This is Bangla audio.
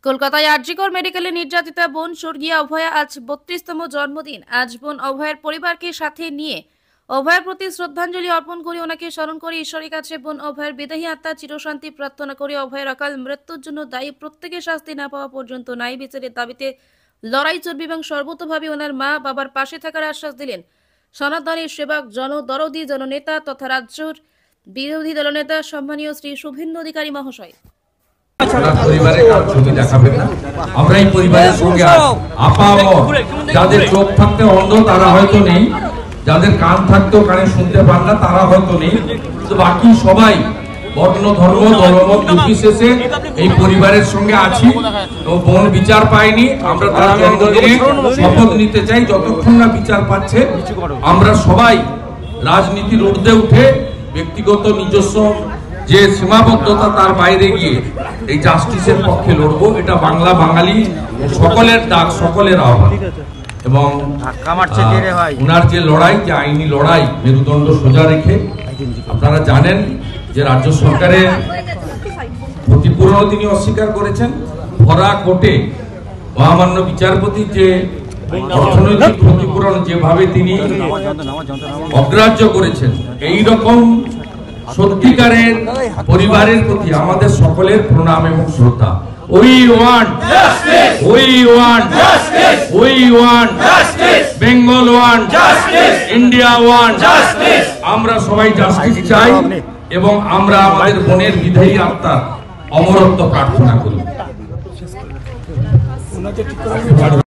কলকাতায় আরজিকর মেডিকেলে নির্যাতিতা বোন স্বর্গীয়া অভয়া আজ 32তম জন্মদিন। আজ বোন অভয়ের পরিবারকে সাথে নিয়ে অভয়ের প্রতি শ্রদ্ধাঞ্জলি অর্পণ করে ওনাকে স্মরণ করে ঈশ্বরের কাছে বোন অভয়ের বিদেহী আত্মার চিরশান্তি প্রার্থনা করে অভয়ের অকাল মৃত্যুর জন্য দায়ী প্রত্যেকের শাস্তি না পাওয়া পর্যন্ত ন্যায় বিচারের দাবিতে লড়াই চলবে এবং সর্বতোভাবে ওনার মা বাবার পাশে থাকার আশ্বাস দিলেন সনাতনের সেবক জনদরদী জননেতা তথা রাজ্যের বিরোধী দলনেতা সম্মানীয় শ্রী শুভেন্দু অধিকারী মহাশয়। পরিবারের ছবি দেখাবেন না, আমরা এই পরিবারের সঙ্গে আপা যাদের চোখ থাকতে অন্ধ তারা হয়তো নেই, যাদের কান থাকতেও কানে শুনতে পান না তারা হয়তো নেই, কিন্তু বাকি সবাই বর্ণ ধর্ম দলমত নির্বিশেষে এই পরিবারের সঙ্গে আছি। তো বোন বিচার পায়নি, আমরা তার জন্মদিনে শপথ নিতে চাই যতক্ষণ না বিচার পাচ্ছে আমরা সবাই রাজনীতির ঊর্ধ্বে উঠে ব্যক্তিগত নিজস্ব যে সীমাবদ্ধতা তার বাইরে গিয়ে এই জাস্টিসের পক্ষে লড়বো। এটা বাংলা বাঙালি সকলের ডাক, সকলের আহ্বান। এবং ওনার যে লড়াই, যে আইনি লড়াই, মেরুদণ্ড সোজা রেখে আপনারা জানেন যে রাজ্য সরকারের ক্ষতিপূরণ তিনি অস্বীকার করেছেন। ভরা কোর্টে মহামান্য বিচারপতি যে অর্থনৈতিক ক্ষতিপূরণ যেভাবে তিনি অগ্রাহ্য করেছেন, এই রকম সত্যিকারের পরিবারের প্রতি আমাদের সকলের প্রণাম এবং শ্রদ্ধা। We want justice. We want justice. We want justice. Bengal want justice. India want justice. আমরা সবাই জাস্টিস চাই এবং আমরা আমাদের বোনের বিদেহী আত্মার অমরত্ব প্রার্থনা করি।